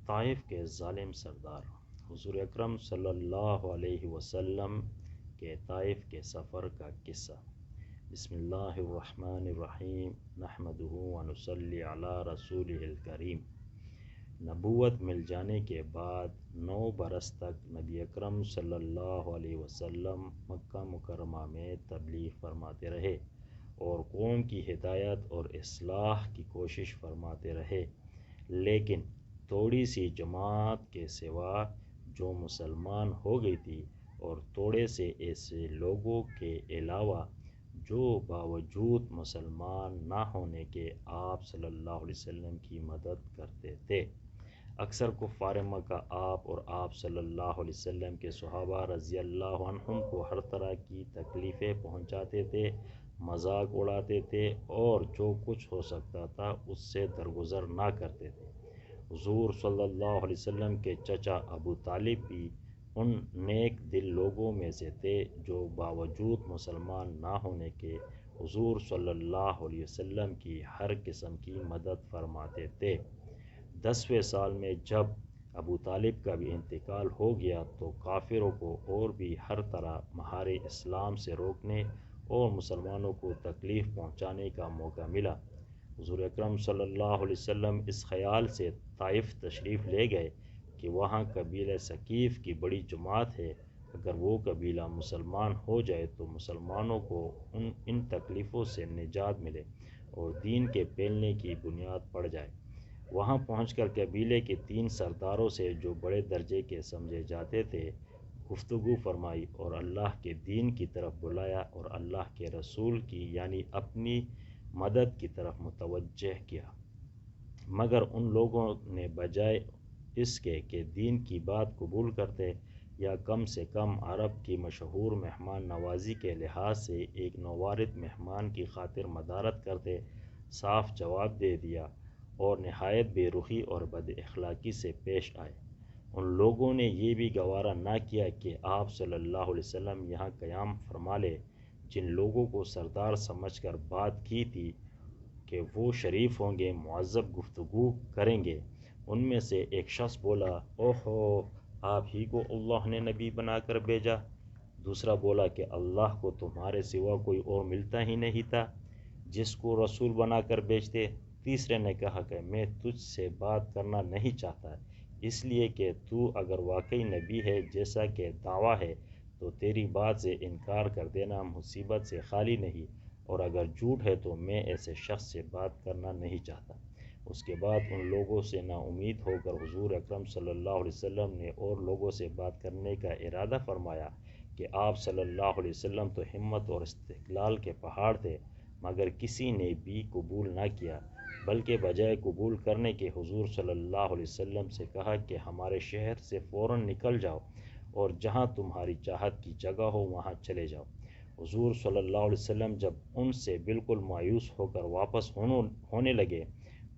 طائف کے ظالم سردار حضور اکرم صلی اللہ علیہ وسلم کے طائف کے سفر کا قصہ۔ بسم اللہ الرحمن الرحیم، نحمدہ ونصلی علی رسولہ الکریم۔ نبوت مل جانے کے بعد 9 برس تک نبی اکرم صلی اللہ علیہ وسلم مکہ مکرمہ میں تبلیغ فرماتے رہے اور قوم کی ہدایت اور اصلاح کی کوشش فرماتے رہے، لیکن تھوڑی سی جماعت کے سوا جو مسلمان ہو گئی تھی اور تھوڑے سے ایسے لوگوں کے علاوہ جو باوجود مسلمان نہ ہونے کے آپ صلی اللہ علیہ وسلم کی مدد کرتے تھے۔ اکثر کفار مکہ آپ اور آپ صلی اللہ علیہ وسلم کے صحابہ رضی اللہ عنہم کو ہر طرح کی تکلیفیں پہنچاتے تھے، مذاق اڑاتے تھے اور جو کچھ ہو سکتا تھا اس سے درگزر نہ کرتے تھے۔ حضور صلی اللہ علیہ وسلم کے چچا ابو طالب بھی ان نیک دل لوگوں میں سے تھے جو باوجود مسلمان نہ ہونے کے حضور صلی اللہ علیہ وسلم کی ہر قسم کی مدد فرماتے تھے۔ 10ویں سال میں جب ابو طالب کا بھی انتقال ہو گیا تو کافروں کو اور بھی ہر طرح مہار اسلام سے روکنے اور مسلمانوں کو تکلیف پہنچانے کا موقع ملا۔ حضور اکرم صلی اللہ علیہ وسلم اس خیال سے طائف تشریف لے گئے کہ وہاں قبیلہ ثقیف کی بڑی جماعت ہے، اگر وہ قبیلہ مسلمان ہو جائے تو مسلمانوں کو ان تکلیفوں سے نجات ملے اور دین کے پھیلنے کی بنیاد پڑ جائے۔ وہاں پہنچ کر قبیلے کے 3 سرداروں سے جو بڑے درجے کے سمجھے جاتے تھے گفتگو فرمائی اور اللہ کے دین کی طرف بلایا اور اللہ کے رسول کی یعنی اپنی مدد کی طرف متوجہ کیا، مگر ان لوگوں نے بجائے اس کے کہ دین کی بات قبول کرتے یا کم سے کم عرب کی مشہور مہمان نوازی کے لحاظ سے ایک نوارد مہمان کی خاطر مدارت کرتے، صاف جواب دے دیا اور نہایت بے رخی اور بد اخلاقی سے پیش آئے۔ ان لوگوں نے یہ بھی گوارا نہ کیا کہ آپ صلی اللہ علیہ وسلم یہاں قیام فرما لے۔ جن لوگوں کو سردار سمجھ کر بات کی تھی کہ وہ شریف ہوں گے، معذب گفتگو کریں گے، ان میں سے ایک شخص بولا، اوہو، آپ ہی کو اللہ نے نبی بنا کر بھیجا۔ دوسرا بولا کہ اللہ کو تمہارے سوا کوئی اور ملتا ہی نہیں تھا جس کو رسول بنا کر بھیجتے۔ تیسرے نے کہا کہ میں تجھ سے بات کرنا نہیں چاہتا، اس لیے کہ تو اگر واقعی نبی ہے جیسا کہ دعویٰ ہے تو تیری بات سے انکار کر دینا مصیبت سے خالی نہیں، اور اگر جھوٹ ہے تو میں ایسے شخص سے بات کرنا نہیں چاہتا۔ اس کے بعد ان لوگوں سے نا امید ہو کر حضور اکرم صلی اللہ علیہ وسلم نے اور لوگوں سے بات کرنے کا ارادہ فرمایا کہ آپ صلی اللہ علیہ وسلم تو ہمت اور استقلال کے پہاڑ تھے، مگر کسی نے بھی قبول نہ کیا، بلکہ بجائے قبول کرنے کے حضور صلی اللہ علیہ وسلم سے کہا کہ ہمارے شہر سے فوراً نکل جاؤ اور جہاں تمہاری چاہت کی جگہ ہو وہاں چلے جاؤ۔ حضور صلی اللہ علیہ وسلم جب ان سے بالکل مایوس ہو کر واپس ہونے لگے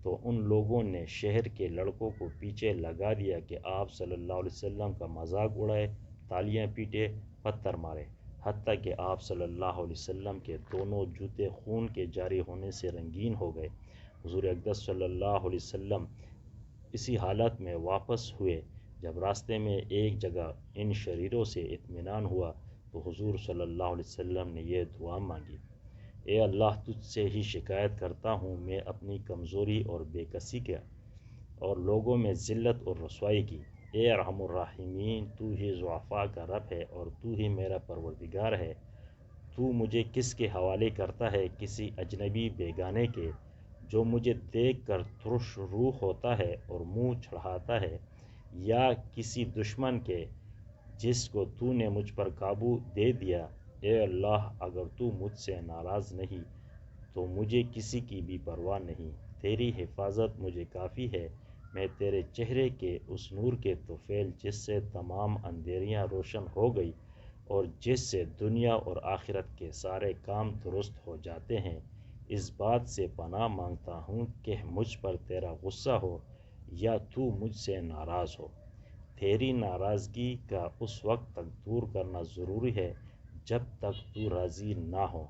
تو ان لوگوں نے شہر کے لڑکوں کو پیچھے لگا دیا کہ آپ صلی اللہ علیہ وسلم کا مذاق اڑائے، تالیاں پیٹے، پتھر مارے، حتیٰ کہ آپ صلی اللہ علیہ وسلم کے دونوں جوتے خون کے جاری ہونے سے رنگین ہو گئے۔ حضور اقدس صلی اللہ علیہ وسلم اسی حالت میں واپس ہوئے۔ جب راستے میں ایک جگہ ان شریروں سے اطمینان ہوا تو حضور صلی اللہ علیہ وسلم نے یہ دعا مانگی، اے اللہ، تجھ سے ہی شکایت کرتا ہوں میں اپنی کمزوری اور بے کسی کا اور لوگوں میں ذلت اور رسوائی کی۔ اے ارحم الراحمین، تو ہی ضعفاء کا رب ہے اور تو ہی میرا پروردگار ہے۔ تو مجھے کس کے حوالے کرتا ہے؟ کسی اجنبی بیگانے کے جو مجھے دیکھ کر ترش روح ہوتا ہے اور منہ چڑھاتا ہے، یا کسی دشمن کے جس کو تو نے مجھ پر قابو دے دیا؟ اے اللہ، اگر تو مجھ سے ناراض نہیں تو مجھے کسی کی بھی پرواہ نہیں، تیری حفاظت مجھے کافی ہے۔ میں تیرے چہرے کے اس نور کے طفیل جس سے تمام اندھیریاں روشن ہو گئی اور جس سے دنیا اور آخرت کے سارے کام درست ہو جاتے ہیں، اس بات سے پناہ مانگتا ہوں کہ مجھ پر تیرا غصہ ہو یا تو مجھ سے ناراض ہو۔ تیری ناراضگی کا اس وقت تک دور کرنا ضروری ہے جب تک تو راضی نہ ہو،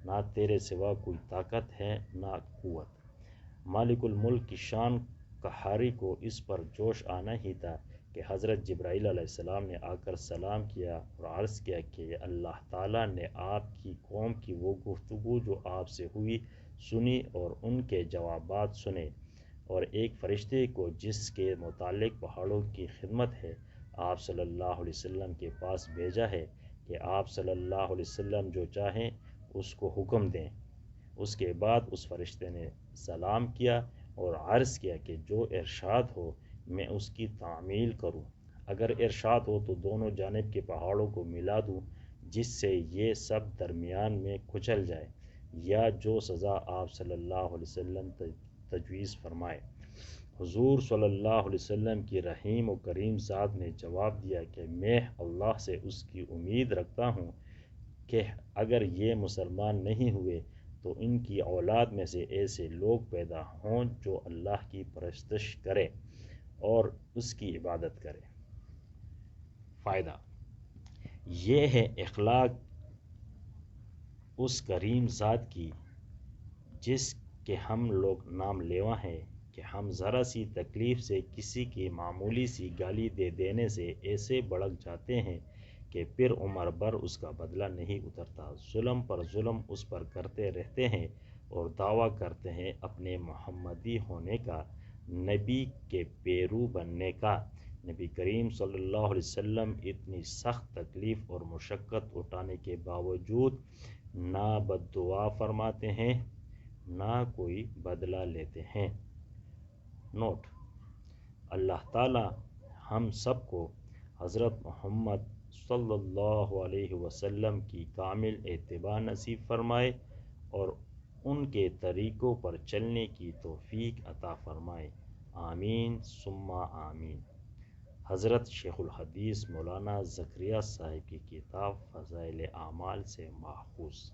نہ تیرے سوا کوئی طاقت ہے نہ قوت۔ مالک الملک کی شان قحاری کو اس پر جوش آنا ہی تھا کہ حضرت جبرائیل علیہ السلام نے آ کر سلام کیا اور عرض کیا کہ اللہ تعالیٰ نے آپ کی قوم کی وہ گفتگو جو آپ سے ہوئی سنی اور ان کے جوابات سنے، اور ایک فرشتے کو جس کے متعلق پہاڑوں کی خدمت ہے آپ صلی اللہ علیہ وسلم کے پاس بھیجا ہے کہ آپ صلی اللہ علیہ وسلم جو چاہیں اس کو حکم دیں۔ اس کے بعد اس فرشتے نے سلام کیا اور عرض کیا کہ جو ارشاد ہو میں اس کی تعمیل کروں، اگر ارشاد ہو تو دونوں جانب کے پہاڑوں کو ملا دوں جس سے یہ سب درمیان میں کچل جائے، یا جو سزا آپ صلی اللہ علیہ وسلم تجویز فرمائے۔ حضور صلی اللہ علیہ وسلم کی رحیم و کریم ذات نے جواب دیا کہ میں اللہ سے اس کی امید رکھتا ہوں کہ اگر یہ مسلمان نہیں ہوئے تو ان کی اولاد میں سے ایسے لوگ پیدا ہوں جو اللہ کی پرستش کرے اور اس کی عبادت کرے۔ فائدہ یہ ہے اخلاق اس کریم ذات کی جس کے ہم لوگ نام لیوا ہیں کہ ہم ذرا سی تکلیف سے کسی کی معمولی سی گالی دے دینے سے ایسے بھڑک جاتے ہیں کہ پھر عمر بھر اس کا بدلہ نہیں اترتا، ظلم پر ظلم اس پر کرتے رہتے ہیں اور دعویٰ کرتے ہیں اپنے محمدی ہونے کا، نبی کے پیرو بننے کا۔ نبی کریم صلی اللہ علیہ وسلم اتنی سخت تکلیف اور مشقت اٹھانے کے باوجود نہ بد دعا فرماتے ہیں نہ کوئی بدلہ لیتے ہیں۔ نوٹ: اللہ تعالی ہم سب کو حضرت محمد صلی اللہ علیہ وسلم کی کامل اتباع نصیب فرمائے اور ان کے طریقوں پر چلنے کی توفیق عطا فرمائے، آمین ثم آمین۔ حضرت شیخ الحدیث مولانا زکریا صاحب کی کتاب فضائل اعمال سے ماخوذ۔